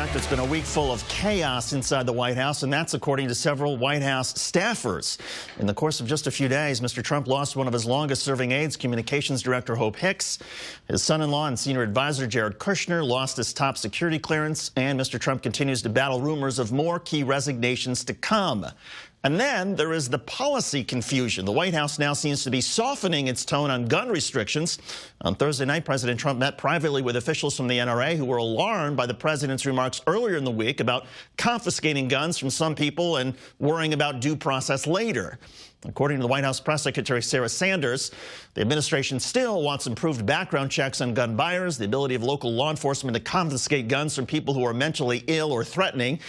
fact, it's been a week full of chaos inside the White House, and that's according to several White House staffers. In the course of just a few days, Mr. Trump lost one of his longest-serving aides, Communications Director Hope Hicks. His son-in-law and senior advisor, Jared Kushner, lost his top security clearance, and Mr. Trump continues to battle rumors of more key resignations to come. And then there is the policy confusion. The White House now seems to be softening its tone on gun restrictions. On Thursday night, President Trump met privately with officials from the NRA who were alarmed by the president's remarks earlier in the week about confiscating guns from some people and worrying about due process later. According to the White House Press Secretary Sarah Sanders, the administration still wants improved background checks on gun buyers, the ability of local law enforcement to confiscate guns from people who are mentally ill or threatening,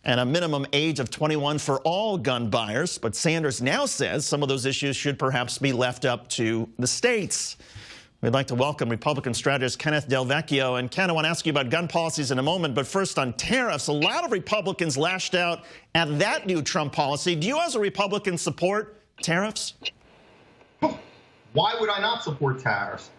and a minimum age of 21 for all gun buyers. But Sanders now says some of those issues should perhaps be left up to the states. We'd like to welcome Republican strategist Kenneth Del Vecchio. And Ken, I want to ask you about gun policies in a moment, but first on tariffs. A lot of Republicans lashed out at that new Trump policy. Do you as a Republican support tariffs? Why would I not support tariffs?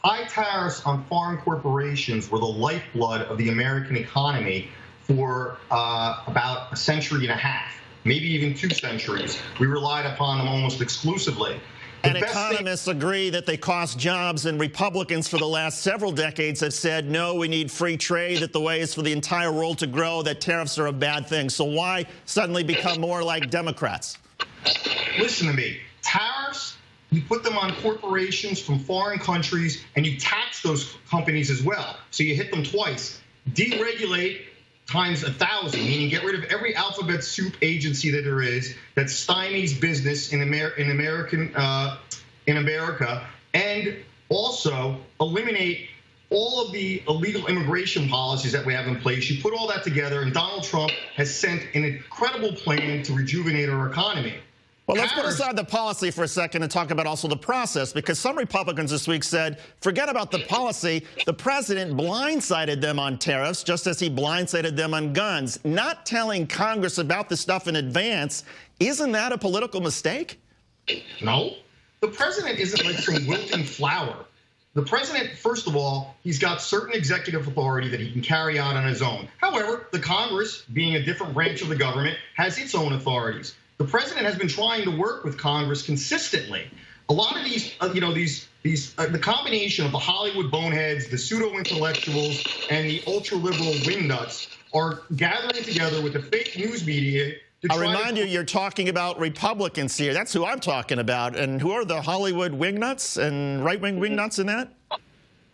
High tariffs on foreign corporations were the lifeblood of the American economy for about a century and a half, maybe even 2 centuries. We relied upon them almost exclusively. And economists agree that they cost jobs, and Republicans for the last several decades have said, no, we need free trade, that the way is for the entire world to grow, that tariffs are a bad thing. So why suddenly become more like Democrats? Listen to me. Tariffs, you put them on corporations from foreign countries, and you tax those companies as well. So you hit them twice. Deregulate times 1,000, meaning get rid of every alphabet soup agency that there is that stymies business in America, and also eliminate all of the illegal immigration policies that we have in place. You put all that together, and Donald Trump has sent an incredible plan to rejuvenate our economy. Well, let's put aside the policy for a second and talk about also the process, because some Republicans this week said, forget about the policy. The president blindsided them on tariffs, just as he blindsided them on guns. Not telling Congress about this stuff in advance, isn't that a political mistake? No. The president isn't like some wilting flower. The president, first of all, he's got certain executive authority that he can carry out on his own. However, the Congress, being a different branch of the government, has its own authorities. The president has been trying to work with Congress consistently. A lot of these, the combination of the Hollywood boneheads, the pseudo-intellectuals, and the ultra-liberal wingnuts are gathering together with the fake news media. I remind you, you're talking about Republicans here. That's who I'm talking about. And who are the Hollywood wingnuts and right-wing wingnuts in that?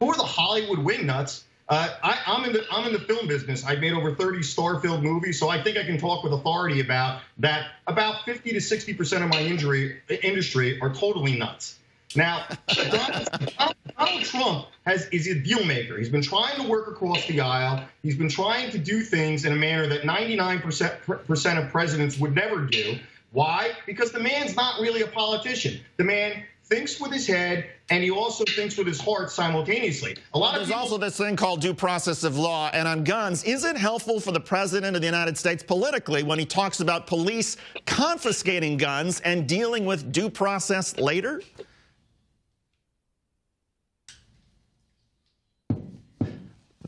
Who are the Hollywood wingnuts? I'm in the film business. I've made over 30 star-filled movies, so I think I can talk with authority about that. About 50 to 60% of my industry are totally nuts. Now, Donald Trump is a deal maker. He's been trying to work across the aisle. He's been trying to do things in a manner that 99% of presidents would never do. Why? Because the man's not really a politician. The man thinks with his head, and he also thinks with his heart simultaneously. There's also this thing called due process of law. And on guns, is it helpful for the president of the United States politically when he talks about police confiscating guns and dealing with due process later?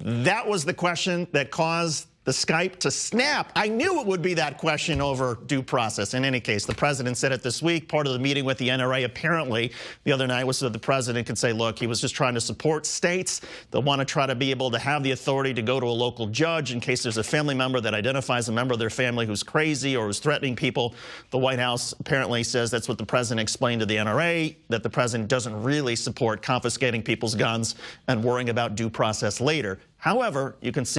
That was the question that caused the Skype to snap. I knew it would be that question over due process. In any case, the president said it this week. Part of the meeting with the NRA apparently the other night was so that the president could say, look, he was just trying to support states that want to try to be able to have the authority to go to a local judge in case there's a family member that identifies a member of their family who's crazy or who's threatening people. The White House apparently says that's what the president explained to the NRA, that the president doesn't really support confiscating people's guns and worrying about due process later. However, you can see